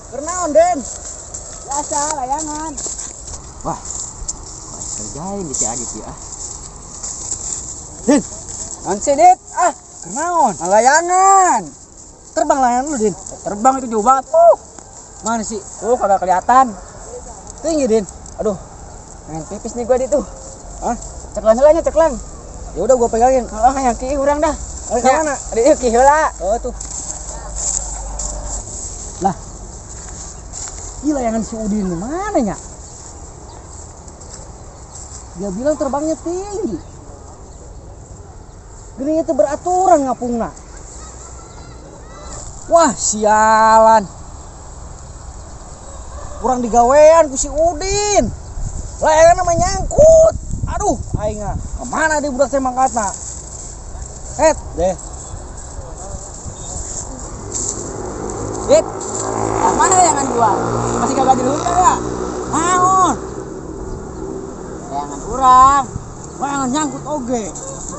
Kernaon, Den? Biasa, layangan. Wah, kerjain di si Adit ya. Din, Ansi, Dit. kernaon? Layangan. Terbang layangan lu, Din. Terbang itu jauh banget tuh. Mana sih? Tuh, kagak kelihatan. Tinggi, Din. Aduh, pengen pipis nih gua di tuh. Hah? Ceklan helanya, ceklan. Ya udah gua pegangin. Yang ki urang dah. Ke mana? Di ki heula. Oh, tuh. Lah. Ih, layangan si Udin mana nya? Dia bilang terbangnya tinggi. Gini itu beraturan ngapungna. Wah, sialan. Kurang digawean ku si Udin. Layangan nama nyangkut. Aduh, aing ah. Kemana dia budak teh mangkatna? Deh. Dit. Yang mana layangan gua? Masih kagak di hutan ya? Naon? Layangan urang. Layangan nyangkut oge.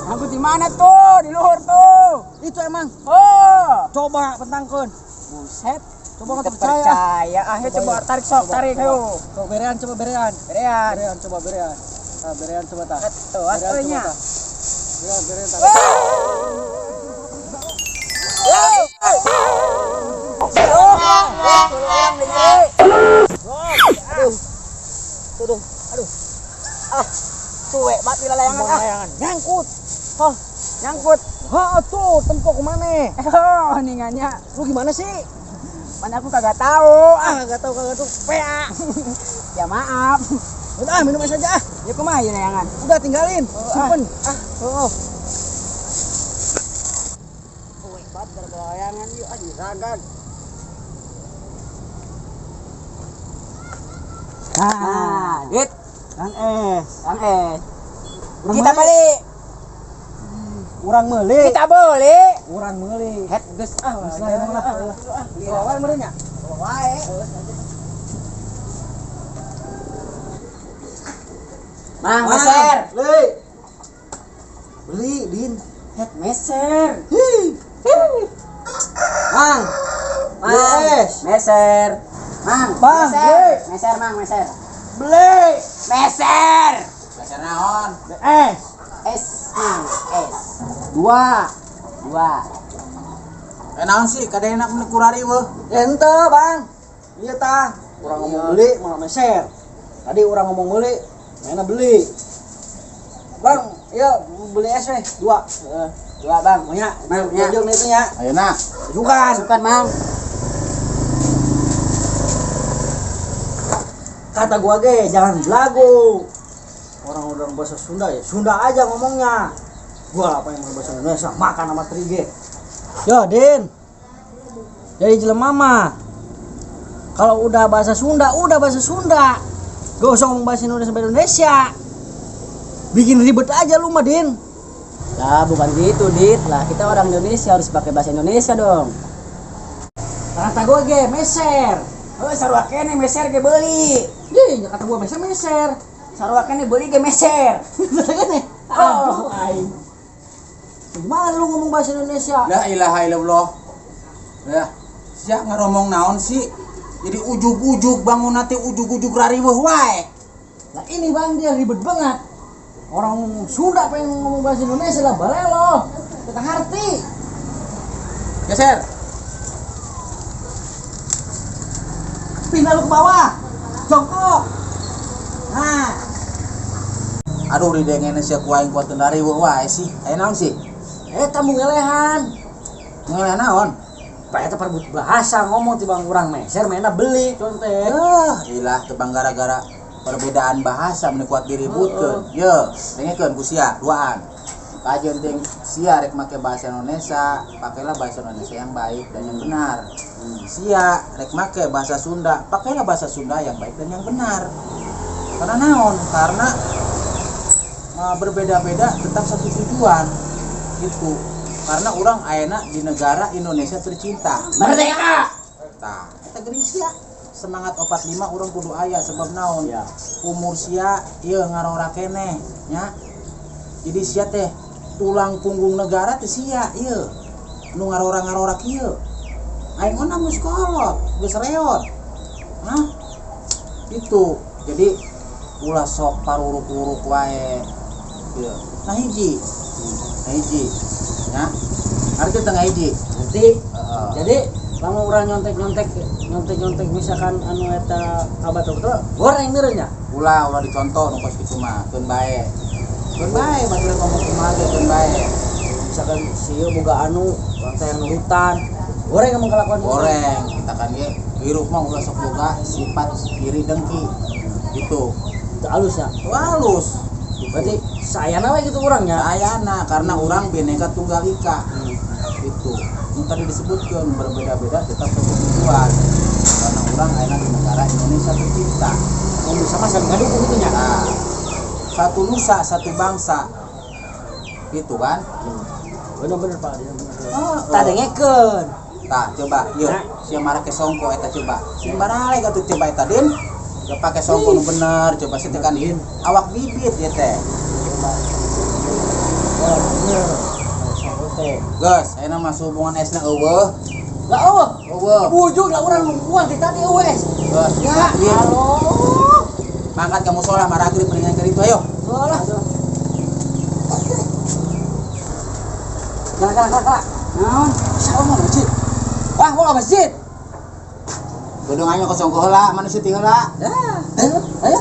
Nyangkut di mana tuh? Di luhur tuh. Itu emang. Oh. Coba pentangkeun. Buset. Coba nggak Nggak percaya. percaya. Ayo coba tarik sok, Coba, tarik coba. ayo. Coba berean, coba berean. Berean. Berean, coba berean. Nah, berean coba tah. Tuh, atunya. Berean tah. Aduh, Tuwe, mati layangan. layangan nyangkut. Oh, nyangkut. Tuh, tempok kemana? Oh, ningannya. Lu gimana sih? Mana aku kagak tahu. Kagak tahu. PA. Ya maaf. Udah, minum es aja. Ya kumaha ya layangan? Udah tinggalin. Simpen. Oh. Tuwe, bat gara-gara layangan yuk aja ragag. Dit, Kang es. Kang Es. Urang Kita meuli. balik. Urang meuli. Kita boleh. Urang meuli. Het geus Geus lain lah. Bawa meureun nya. Wae. Mang, meser. Beli, Din. Het meser. Mang. Yes. Meser. Mang, Bang, meser. Meser, Mang, meser. Beli. Meser. Meser naon? Es, Mang, es. Dua. Naon sih kada enak menekurari weh. Ente, Bang. Iya tah. Urang ngomong beli malah meser. Tadi urang ngomong beli, mana beli. Bang, iya beli es weh, dua. Dua, Bang. Punya, Mang, tunjuk nih itunya. Ayeuna. Bukan. Bukan, Mang. Kata gua ge, jangan belagu. Orang bahasa Sunda ya, Sunda aja ngomongnya. Gua apa yang bahasa Indonesia, makan sama trige. Ya, Din. Jadi jelema mah. Kalau udah bahasa Sunda, udah bahasa Sunda. Gak usah ngomong bahasa Indonesia. Bikin ribet aja lu mah, Din. Lah, bukan gitu, Dit. Lah, kita orang Indonesia harus pakai bahasa Indonesia dong. Kata gua ge, meser. Oh, sarua kene meser ge beuli. Ih, kata gua meser. Sarua kene beuli ge meser. Gini. Aduh, aing. Gimana lu ngomong bahasa Indonesia? La ilaha illallah. Ya, sia ngaromong naon sih? Jadi ujug-ujug bangun nanti ujug-ujug rariweuh wae. Nah ini Bang, dia ribet banget. Orang Sunda pengen ngomong bahasa Indonesia lah, balelo. Kita ngerti. Geser. Pindah lu ke bawah. Jongkok. Nah, Aduh di dengene sia ku aing kuat rariweuh wae sih. Aya naon sih? tamu ngelehan. Ngeleh naon? Pak eta perebut bahasa ngomong ti Bang urang meser mainnya beli contoh. Ilah tebang gara-gara perbedaan bahasa meni kuat diributkeun. Ye, dengekeun ku sia duaan. Kajian ting sia rek make bahasa Indonesia, pakailah bahasa Indonesia yang baik dan yang benar. Sia rek make bahasa Sunda, pakailah bahasa Sunda yang baik dan yang benar. Karena naon? Karena berbeda-beda tetap satu tujuan gitu. Karena orang ayeuna di negara Indonesia tercinta. Merdeka. Tah, eta geuning sia semangat 45 urang kudu aya sebab naon? Ya. Umur sia ieu ngarora keneh nya. Jadi sia teh tulang punggung negara teh sia ieu. Nu ngarora kieu. Aing mah geus kolot, geus reot. Hah? Itu. Jadi ulah sok paruruk-uruk wae. Iya. Nah hiji. Ya. Arti tengah hiji. Nanti jadi lamun urang nyontek misalkan anu eta abad betul goreng meureunnya. Ulah dicontoh nu kos kitu mah keun bae. Keun bae baturan ngomong kumaha ge keun bae. Misalkan si ieu boga anu lantai anu hutan goreng emang kelakuan Goreng kita kan ge hirup mah ulah sok boga sifat iri dengki. Gitu. itu halus ya. Itu halus. Berarti sayana we gitu urangnya. Sayana karena orang Bhinneka Tunggal Ika. Itu. Yang tadi disebutkan berbeda-beda tetap satu tujuan. Karena orang ayeuna di negara Indonesia tercipta. Oh, sama saling ngadukung gitu nya. Nah, satu nusa, satu bangsa. Gitu kan? Bener-bener Pak, bener. Oh, Tadengekeun. Tah, coba, yuk, sia marake songko eta coba. Sing barale atuh coba eta din. Coba pakai songko nu bener, coba sih tekan awak bibit ya teh. Oh, bener. Songko teh. Geus, ayeuna mah hubungan esna eueuh. Lah eueuh. Eueuh. Bujug lah urang numpang di tadi eueuh. Geus, Ya, iya. halo. Mangkat kamu sholat maragrib mendingan keur itu ayo. Salah. Kala. Naon? Salah mah masjid. Wah, mau masjid. Gedung anya kosong heula, manusia ti heula. Dah. Ayo.